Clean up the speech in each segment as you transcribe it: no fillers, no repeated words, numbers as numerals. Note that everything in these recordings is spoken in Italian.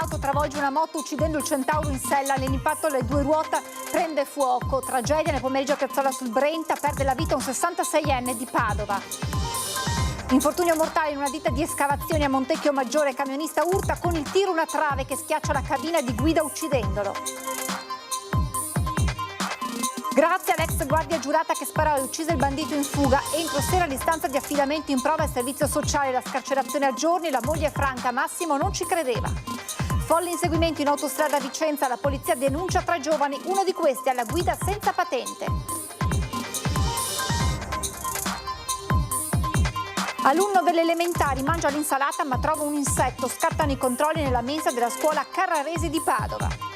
Un'auto travolge una moto uccidendo il centauro in sella. Nell'impatto le due ruote prende fuoco. Tragedia nel pomeriggio a Piazzola sul Brenta. Perde la vita un 66enne di Padova. Infortunio mortale in una ditta di escavazioni a Montecchio Maggiore. Camionista urta con il tiro una trave che schiaccia la cabina di guida uccidendolo. Grazie all'ex guardia giurata che sparò e uccise il bandito in fuga, entro sera l'istanza di affidamento in prova al servizio sociale, la scarcerazione a giorni, la moglie Franca, Massimo non ci credeva. Folle inseguimento in autostrada a Vicenza, la polizia denuncia 3 giovani, uno di questi alla guida senza patente. Alunno delle elementari mangia l'insalata ma trova un insetto, scattano i controlli nella mensa della scuola Carraresi di Padova.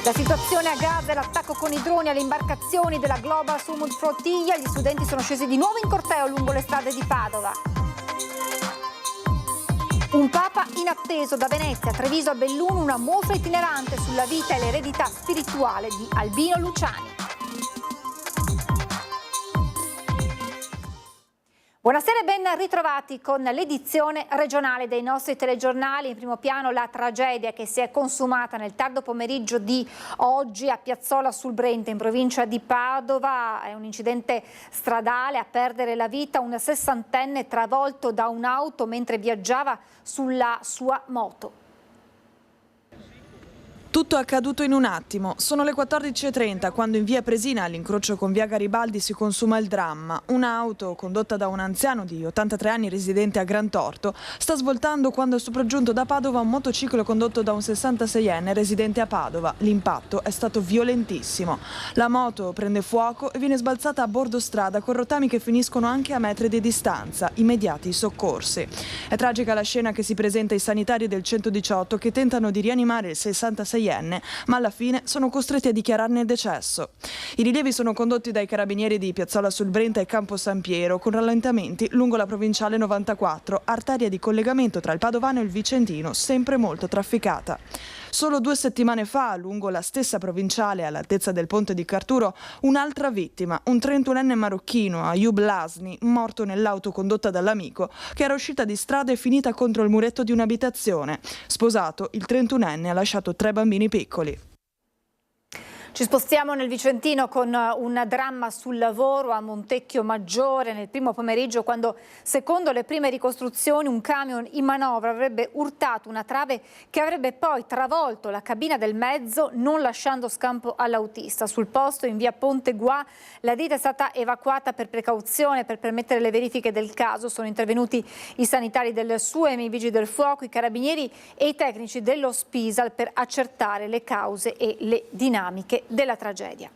La situazione a Gaza e l'attacco con i droni alle imbarcazioni della Global Sumud Flottiglia. Gli studenti sono scesi di nuovo in corteo lungo le strade di Padova. Un papa inatteso da Venezia a Treviso a Belluno, una mostra itinerante sulla vita e l'eredità spirituale di Albino Luciani. Buonasera e ben ritrovati con l'edizione regionale dei nostri telegiornali. In primo piano la tragedia che si è consumata nel tardo pomeriggio di oggi a Piazzola sul Brenta in provincia di Padova. È un incidente stradale, a perdere la vita un 60enne travolto da un'auto mentre viaggiava sulla sua moto. Tutto è accaduto in un attimo. Sono le 14:30 quando in via Presina, all'incrocio con via Garibaldi, si consuma il dramma. Un'auto condotta da un anziano di 83 anni residente a Grantorto sta svoltando quando è sopraggiunto da Padova un motociclo condotto da un 66enne residente a Padova. L'impatto è stato violentissimo. La moto prende fuoco e viene sbalzata a bordo strada con rottami che finiscono anche a metri di distanza. Immediati i soccorsi. È tragica la scena che si presenta ai sanitari del 118 che tentano di rianimare il 66enne, ma alla fine sono costretti a dichiararne il decesso. I rilievi sono condotti dai carabinieri di Piazzola sul Brenta e Campo San Piero con rallentamenti lungo la provinciale 94, arteria di collegamento tra il Padovano e il Vicentino, sempre molto trafficata. Solo 2 settimane fa, lungo la stessa provinciale, all'altezza del ponte di Carturo, un'altra vittima, un 31enne marocchino, Ayub Lasni, morto nell'auto condotta dall'amico, che era uscita di strada e finita contro il muretto di un'abitazione. Sposato, il 31enne ha lasciato 3 bambini piccoli. Ci spostiamo nel Vicentino con un dramma sul lavoro a Montecchio Maggiore nel primo pomeriggio quando, secondo le prime ricostruzioni, un camion in manovra avrebbe urtato una trave che avrebbe poi travolto la cabina del mezzo non lasciando scampo all'autista. Sul posto in via Ponte Guà la ditta è stata evacuata per precauzione per permettere le verifiche del caso. Sono intervenuti i sanitari del SUEM, i vigili del fuoco, i carabinieri e i tecnici dello Spisal per accertare le cause e le dinamiche della tragedia.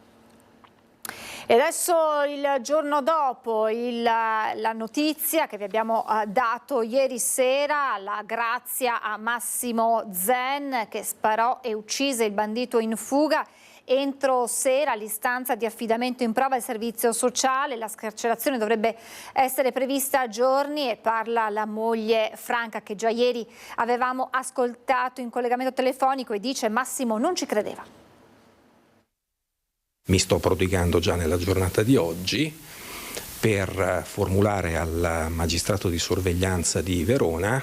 E adesso il giorno dopo la notizia che vi abbiamo dato ieri sera, la grazia a Massimo Zen che sparò e uccise il bandito in fuga. Entro sera l'istanza di affidamento in prova al servizio sociale, la scarcerazione dovrebbe essere prevista a giorni e parla la moglie Franca che già ieri avevamo ascoltato in collegamento telefonico e dice Massimo non ci credeva. Mi sto prodigando già nella giornata di oggi per formulare al magistrato di sorveglianza di Verona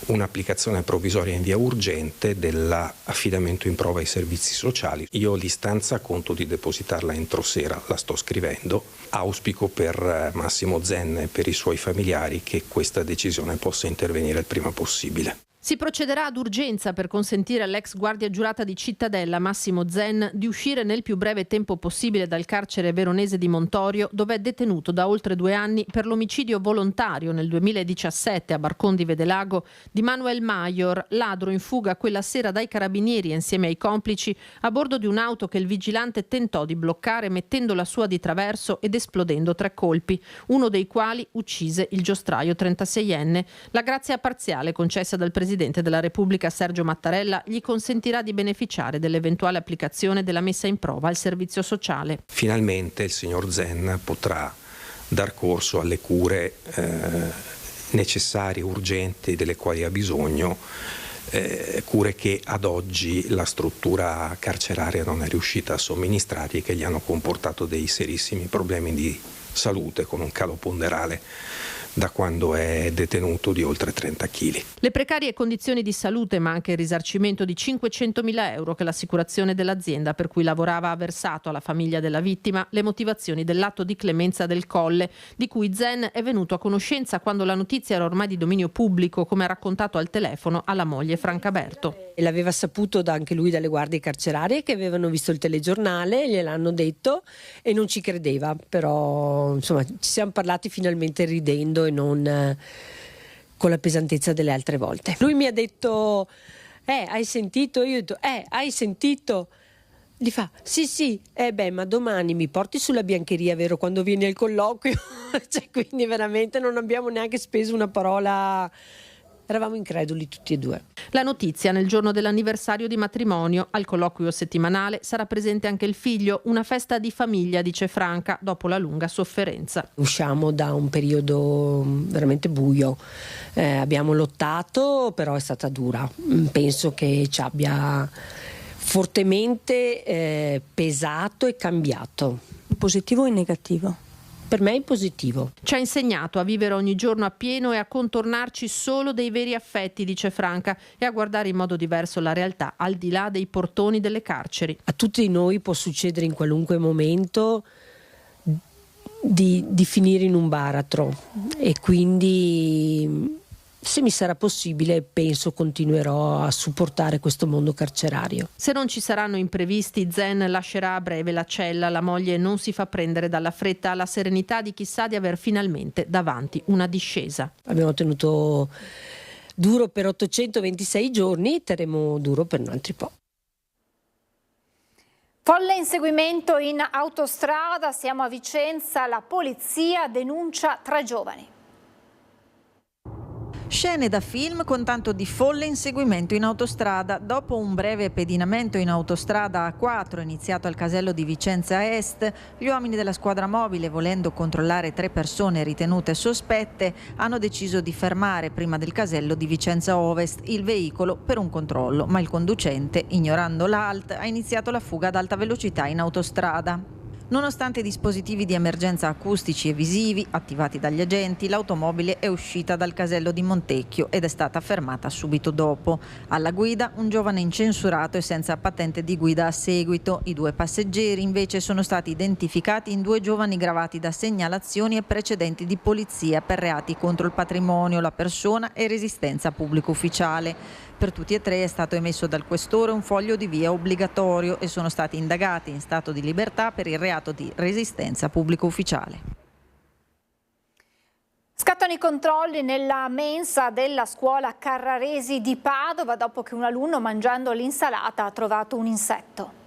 un'applicazione provvisoria in via urgente dell'affidamento in prova ai servizi sociali. Io l'istanza conto di depositarla entro sera, la sto scrivendo. Auspico per Massimo Zen e per i suoi familiari che questa decisione possa intervenire il prima possibile. Si procederà ad urgenza per consentire all'ex guardia giurata di Cittadella, Massimo Zen, di uscire nel più breve tempo possibile dal carcere veronese di Montorio, dove è detenuto da oltre 2 anni per l'omicidio volontario nel 2017 a Barcon di Vedelago di Manuel Maior, ladro in fuga quella sera dai carabinieri insieme ai complici a bordo di un'auto che il vigilante tentò di bloccare mettendo la sua di traverso ed esplodendo 3 colpi, uno dei quali uccise il giostraio 36enne. La grazia parziale concessa dal Presidente della Repubblica Sergio Mattarella gli consentirà di beneficiare dell'eventuale applicazione della messa in prova al servizio sociale. Finalmente il signor Zen potrà dar corso alle cure necessarie, urgenti, delle quali ha bisogno, cure che ad oggi la struttura carceraria non è riuscita a somministrargli e che gli hanno comportato dei serissimi problemi di salute con un calo ponderale da quando è detenuto di oltre 30 kg. Le precarie condizioni di salute, ma anche il risarcimento di 500.000 euro che l'assicurazione dell'azienda per cui lavorava ha versato alla famiglia della vittima, le motivazioni dell'atto di clemenza del Colle, di cui Zen è venuto a conoscenza quando la notizia era ormai di dominio pubblico, come ha raccontato al telefono alla moglie Franca Berto. E l'aveva saputo anche lui dalle guardie carcerarie che avevano visto il telegiornale, gliel'hanno detto e non ci credeva, però insomma ci siamo parlati finalmente ridendo e non con la pesantezza delle altre volte. Lui mi ha detto hai sentito? Io ho detto hai sentito? Gli fa sì, ma domani mi porti sulla biancheria, vero, quando vieni al colloquio? Cioè, quindi veramente non abbiamo neanche speso una parola. Eravamo increduli tutti e due. La notizia nel giorno dell'anniversario di matrimonio. Al colloquio settimanale sarà presente anche il figlio, una festa di famiglia, dice Franca, dopo la lunga sofferenza. Usciamo da un periodo veramente buio, abbiamo lottato, però è stata dura. Penso che ci abbia fortemente pesato e cambiato. Positivo o negativo? Per me è positivo. Ci ha insegnato a vivere ogni giorno appieno e a contornarci solo dei veri affetti, dice Franca, e a guardare in modo diverso la realtà al di là dei portoni delle carceri. A tutti noi può succedere in qualunque momento di finire in un baratro e quindi se mi sarà possibile penso continuerò a supportare questo mondo carcerario. Se non ci saranno imprevisti, Zen lascerà a breve la cella. La moglie non si fa prendere dalla fretta, ha la serenità di chi sa di aver finalmente davanti una discesa. Abbiamo tenuto duro per 826 giorni, terremo duro per un altro po'. Folle inseguimento in autostrada, siamo a Vicenza, la polizia denuncia 3 giovani. Scene da film con tanto di folle inseguimento in autostrada. Dopo un breve pedinamento in autostrada A4 iniziato al casello di Vicenza Est, gli uomini della squadra mobile, volendo controllare 3 persone ritenute sospette, hanno deciso di fermare prima del casello di Vicenza Ovest il veicolo per un controllo, ma il conducente, ignorando l'ALT, ha iniziato la fuga ad alta velocità in autostrada. Nonostante i dispositivi di emergenza acustici e visivi attivati dagli agenti, l'automobile è uscita dal casello di Montecchio ed è stata fermata subito dopo. Alla guida un giovane incensurato e senza patente di guida a seguito. I 2 passeggeri invece sono stati identificati in 2 giovani gravati da segnalazioni e precedenti di polizia per reati contro il patrimonio, la persona e resistenza pubblico ufficiale. Per tutti e 3 è stato emesso dal questore un foglio di via obbligatorio e sono stati indagati in stato di libertà per il reato di resistenza pubblico ufficiale. Scattano i controlli nella mensa della scuola Carraresi di Padova dopo che un alunno mangiando l'insalata ha trovato un insetto.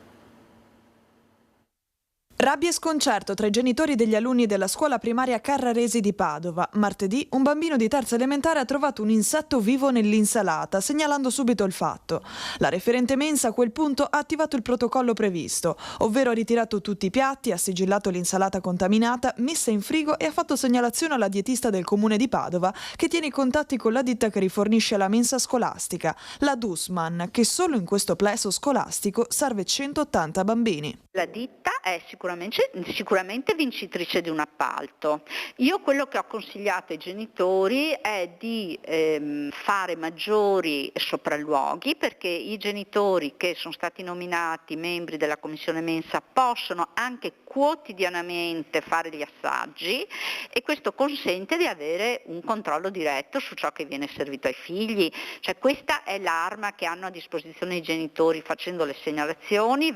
Rabbia e sconcerto tra i genitori degli alunni della scuola primaria Carraresi di Padova. Martedì un bambino di terza elementare ha trovato un insetto vivo nell'insalata, segnalando subito il fatto. La referente mensa a quel punto ha attivato il protocollo previsto, ovvero ha ritirato tutti i piatti, ha sigillato l'insalata contaminata, messa in frigo e ha fatto segnalazione alla dietista del comune di Padova che tiene i contatti con la ditta che rifornisce la mensa scolastica, la Dussmann, che solo in questo plesso scolastico serve 180 bambini. La ditta è sicuramente vincitrice di un appalto. Io quello che ho consigliato ai genitori è di fare maggiori sopralluoghi, perché i genitori che sono stati nominati membri della commissione mensa possono anche quotidianamente fare gli assaggi e questo consente di avere un controllo diretto su ciò che viene servito ai figli. Cioè questa è l'arma che hanno a disposizione i genitori facendo le segnalazioni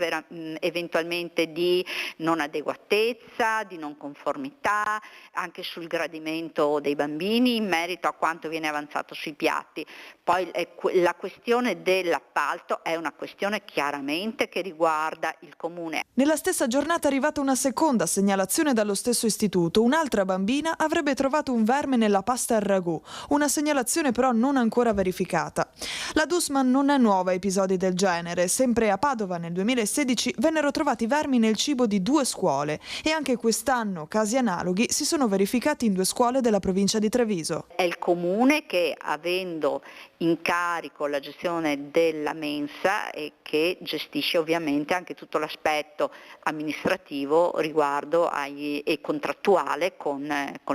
eventualmente di non adeguatezza, di non conformità, anche sul gradimento dei bambini in merito a quanto viene avanzato sui piatti. Poi la questione dell'appalto è una questione chiaramente che riguarda il comune. Nella stessa giornata è arrivata una seconda segnalazione dallo stesso istituto. Un'altra bambina avrebbe trovato un verme nella pasta al ragù, una segnalazione però non ancora verificata. La Dussmann non è nuova a episodi del genere. Sempre a Padova nel 2016 vennero trovati vermi nel cibo di 2 scuole e anche quest'anno casi analoghi si sono verificati in 2 scuole della provincia di Treviso. È il comune che, avendo in carico la gestione della mensa e che gestisce ovviamente anche tutto l'aspetto amministrativo riguardo e contrattuale con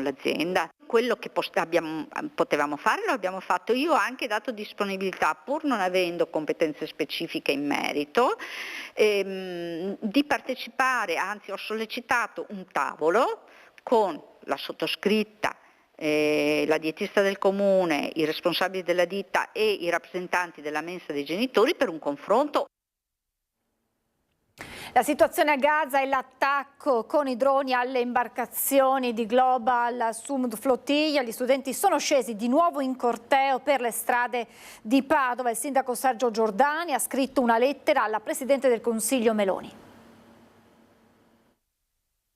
l'azienda. quello che potevamo fare lo abbiamo fatto. Io ho anche dato disponibilità, pur non avendo competenze specifiche in merito, di partecipare, anzi ho sollecitato un tavolo con la sottoscritta, la dietista del comune, i responsabili della ditta e i rappresentanti della mensa dei genitori per un confronto. La situazione a Gaza e l'attacco con i droni alle imbarcazioni di Global Sumud Flotilla. Gli studenti sono scesi di nuovo in corteo per le strade di Padova. Il sindaco Sergio Giordani ha scritto una lettera alla Presidente del Consiglio Meloni.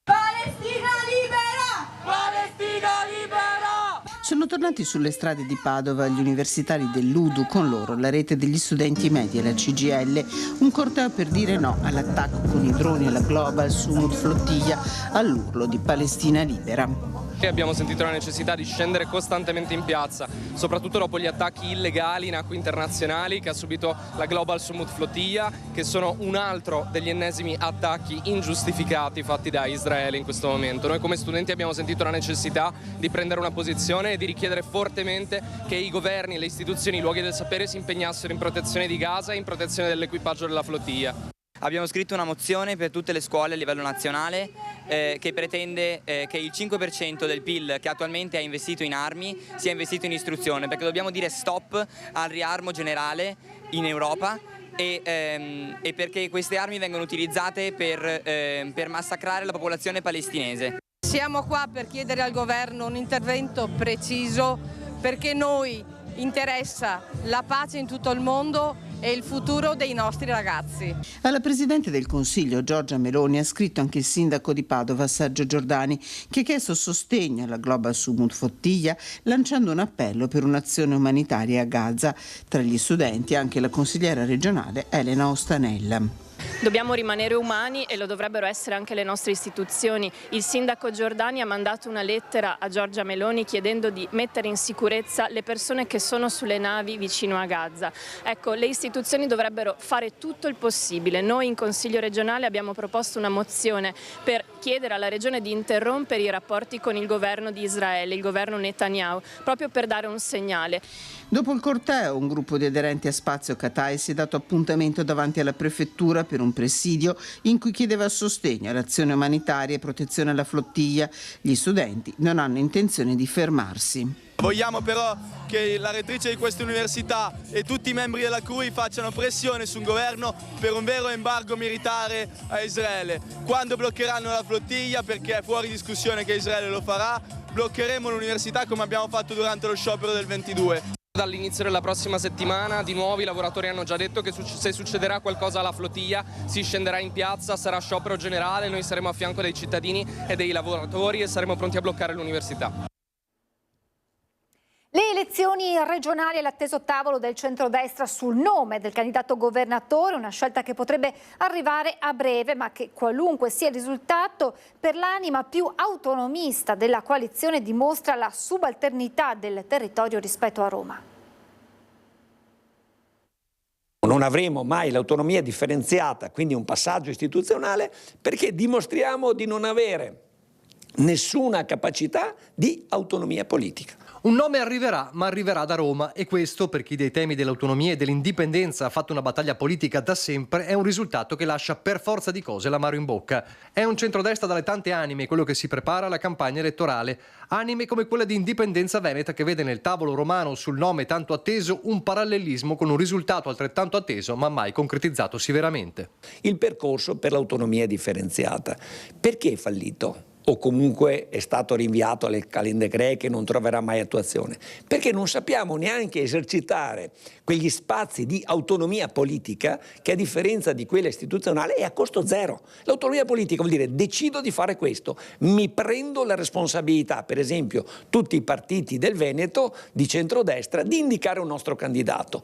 Palestina libera! Palestina libera! Sono tornati sulle strade di Padova gli universitari dell'UDU, con loro la rete degli studenti medi e la CGIL, un corteo per dire no all'attacco con i droni alla Global Sumud Flotilla, all'urlo di Palestina libera. Abbiamo sentito la necessità di scendere costantemente in piazza, soprattutto dopo gli attacchi illegali in acque internazionali che ha subito la Global Sumud Flotilla, che sono un altro degli ennesimi attacchi ingiustificati fatti da Israele in questo momento. Noi come studenti abbiamo sentito la necessità di prendere una posizione e di richiedere fortemente che i governi, le istituzioni, i luoghi del sapere si impegnassero in protezione di Gaza e in protezione dell'equipaggio della flotilla. Abbiamo scritto una mozione per tutte le scuole a livello nazionale che pretende che il 5% del PIL che attualmente è investito in armi sia investito in istruzione, perché dobbiamo dire stop al riarmo generale in Europa e perché queste armi vengono utilizzate per massacrare la popolazione palestinese. Siamo qua per chiedere al governo un intervento preciso, perché noi interessa la pace in tutto il mondo e il futuro dei nostri ragazzi. Alla Presidente del Consiglio Giorgia Meloni ha scritto anche il sindaco di Padova Sergio Giordani, che ha chiesto sostegno alla Global Sumud Flotilla lanciando un appello per un'azione umanitaria a Gaza. Tra gli studenti anche la consigliera regionale Elena Ostanella. Dobbiamo rimanere umani e lo dovrebbero essere anche le nostre istituzioni. Il sindaco Giordani ha mandato una lettera a Giorgia Meloni chiedendo di mettere in sicurezza le persone che sono sulle navi vicino a Gaza. Ecco, le istituzioni dovrebbero fare tutto il possibile. Noi in Consiglio regionale abbiamo proposto una mozione per chiedere alla regione di interrompere i rapporti con il governo di Israele, il governo Netanyahu, proprio per dare un segnale. Dopo il corteo, un gruppo di aderenti a Spazio Catai si è dato appuntamento davanti alla prefettura per un presidio in cui chiedeva sostegno all'azione umanitaria e protezione alla flottiglia. Gli studenti non hanno intenzione di fermarsi. Vogliamo però che la rettrice di questa università e tutti i membri della CRUI facciano pressione sul governo per un vero embargo militare a Israele. Quando bloccheranno la flottiglia, perché è fuori discussione che Israele lo farà, bloccheremo l'università come abbiamo fatto durante lo sciopero del 22. Dall'inizio della prossima settimana di nuovo i lavoratori hanno già detto che se succederà qualcosa alla flottiglia si scenderà in piazza, sarà sciopero generale, noi saremo a fianco dei cittadini e dei lavoratori e saremo pronti a bloccare l'università. Le elezioni regionali all'atteso tavolo del centrodestra sul nome del candidato governatore, una scelta che potrebbe arrivare a breve, ma che qualunque sia il risultato, per l'anima più autonomista della coalizione dimostra la subalternità del territorio rispetto a Roma. Non avremo mai l'autonomia differenziata, quindi un passaggio istituzionale, perché dimostriamo di non avere nessuna capacità di autonomia politica. Un nome arriverà, ma arriverà da Roma, e questo, per chi dei temi dell'autonomia e dell'indipendenza ha fatto una battaglia politica da sempre, è un risultato che lascia per forza di cose l'amaro in bocca. È un centrodestra dalle tante anime quello che si prepara alla campagna elettorale. Anime come quella di Indipendenza Veneta, che vede nel tavolo romano sul nome tanto atteso un parallelismo con un risultato altrettanto atteso, ma mai concretizzatosi veramente. Il percorso per l'autonomia differenziata. Perché è fallito? O comunque è stato rinviato alle calendecree che non troverà mai attuazione, perché non sappiamo neanche esercitare quegli spazi di autonomia politica che, a differenza di quella istituzionale, è a costo zero. L'autonomia politica vuol dire: decido di fare questo, mi prendo la responsabilità, per esempio tutti i partiti del Veneto di centrodestra, di indicare un nostro candidato.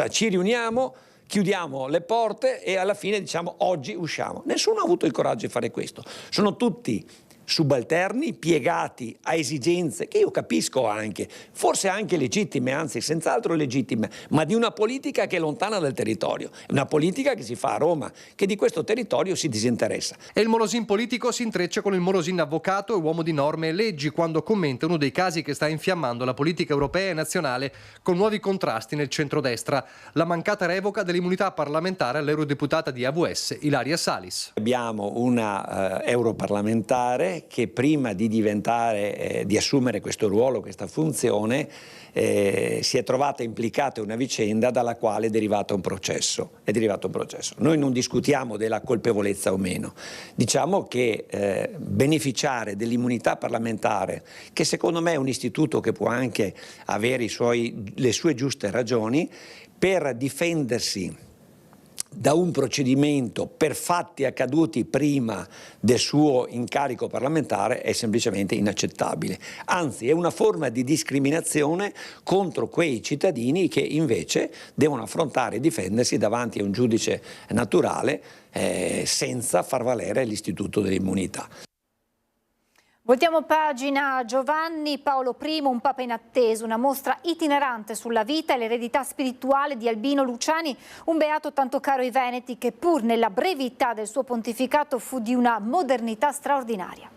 Ci riuniamo, chiudiamo le porte e alla fine diciamo oggi usciamo. Nessuno ha avuto il coraggio di fare questo. Sono tutti subalterni piegati a esigenze che io capisco anche, forse anche legittime, anzi senz'altro legittime, ma di una politica che è lontana dal territorio, una politica che si fa a Roma, che di questo territorio si disinteressa. E il Morosin politico si intreccia con il Morosin avvocato e uomo di norme e leggi quando commenta uno dei casi che sta infiammando la politica europea e nazionale con nuovi contrasti nel centrodestra, la mancata revoca dell'immunità parlamentare all'eurodeputata di AVS Ilaria Salis. Abbiamo una europarlamentare che prima di diventare, di assumere questo ruolo, questa funzione, si è trovata implicata in una vicenda dalla quale è derivato un processo. Noi non discutiamo della colpevolezza o meno, diciamo che beneficiare dell'immunità parlamentare, che secondo me è un istituto che può anche avere le sue giuste ragioni, per difendersi da un procedimento per fatti accaduti prima del suo incarico parlamentare è semplicemente inaccettabile. Anzi, è una forma di discriminazione contro quei cittadini che invece devono affrontare e difendersi davanti a un giudice naturale senza far valere l'istituto dell'immunità. Voltiamo pagina. Giovanni Paolo I, un papa in attesa, una mostra itinerante sulla vita e l'eredità spirituale di Albino Luciani, un beato tanto caro ai veneti che pur nella brevità del suo pontificato fu di una modernità straordinaria.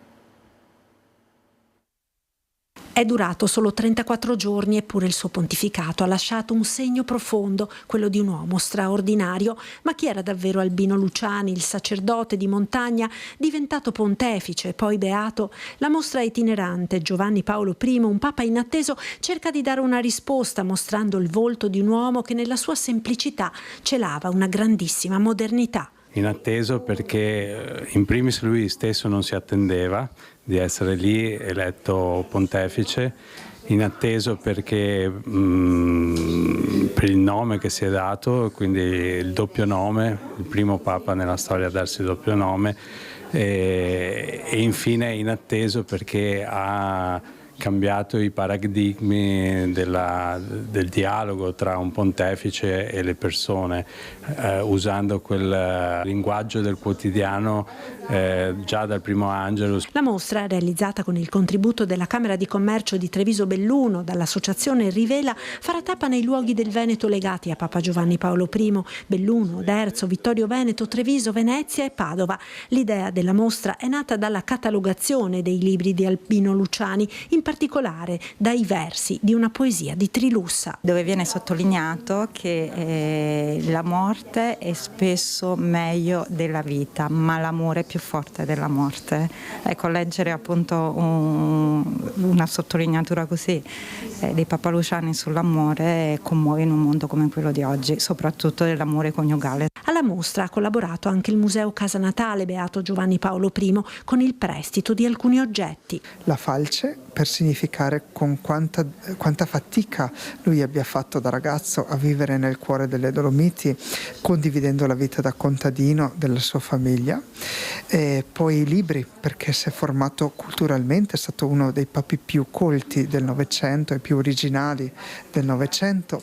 È durato solo 34 giorni eppure il suo pontificato ha lasciato un segno profondo, quello di un uomo straordinario. Ma chi era davvero Albino Luciani, il sacerdote di montagna, diventato pontefice, poi beato? La mostra itinerante Giovanni Paolo I, un papa inatteso, cerca di dare una risposta mostrando il volto di un uomo che nella sua semplicità celava una grandissima modernità. Inatteso perché in primis lui stesso non si attendeva di essere lì eletto pontefice, inatteso perché per il nome che si è dato, quindi il doppio nome, il primo papa nella storia a darsi il doppio nome, e infine inatteso perché ha cambiato i paradigmi del dialogo tra un pontefice e le persone, usando quel linguaggio del quotidiano già dal primo Angelus. La mostra, realizzata con il contributo della Camera di Commercio di Treviso Belluno, dall'associazione Rivela, farà tappa nei luoghi del Veneto legati a Papa Giovanni Paolo I, Belluno, Derzo, Vittorio Veneto, Treviso, Venezia e Padova. L'idea della mostra è nata dalla catalogazione dei libri di Albino Luciani, in particolare dai versi di una poesia di Trilussa, dove viene sottolineato che la morte è spesso meglio della vita, ma l'amore è più forte della morte. Ecco, leggere appunto una sottolineatura così di Papa Luciani sull'amore commuove in un mondo come quello di oggi, soprattutto dell'amore coniugale. Alla mostra ha collaborato anche il Museo Casa Natale Beato Giovanni Paolo I con il prestito di alcuni oggetti. La falce, per significare con quanta fatica lui abbia fatto da ragazzo a vivere nel cuore delle Dolomiti, condividendo la vita da contadino della sua famiglia. E poi i libri, perché si è formato culturalmente, è stato uno dei papi più colti del Novecento e più originali del Novecento.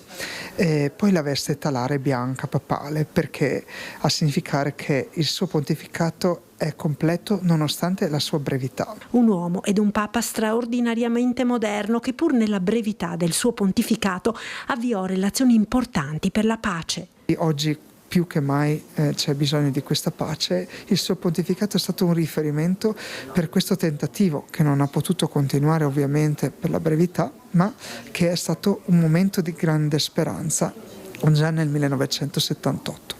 E poi la veste talare bianca papale, perché a significare che il suo pontificato è completo nonostante la sua brevità. Un uomo ed un papa straordinariamente moderno che pur nella brevità del suo pontificato avviò relazioni importanti per la pace. Oggi più che mai c'è bisogno di questa pace. Il suo pontificato è stato un riferimento per questo tentativo che non ha potuto continuare ovviamente per la brevità, ma che è stato un momento di grande speranza già nel 1978.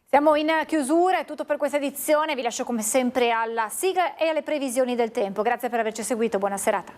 Siamo in chiusura, è tutto per questa edizione, vi lascio come sempre alla sigla e alle previsioni del tempo. Grazie per averci seguito, buona serata.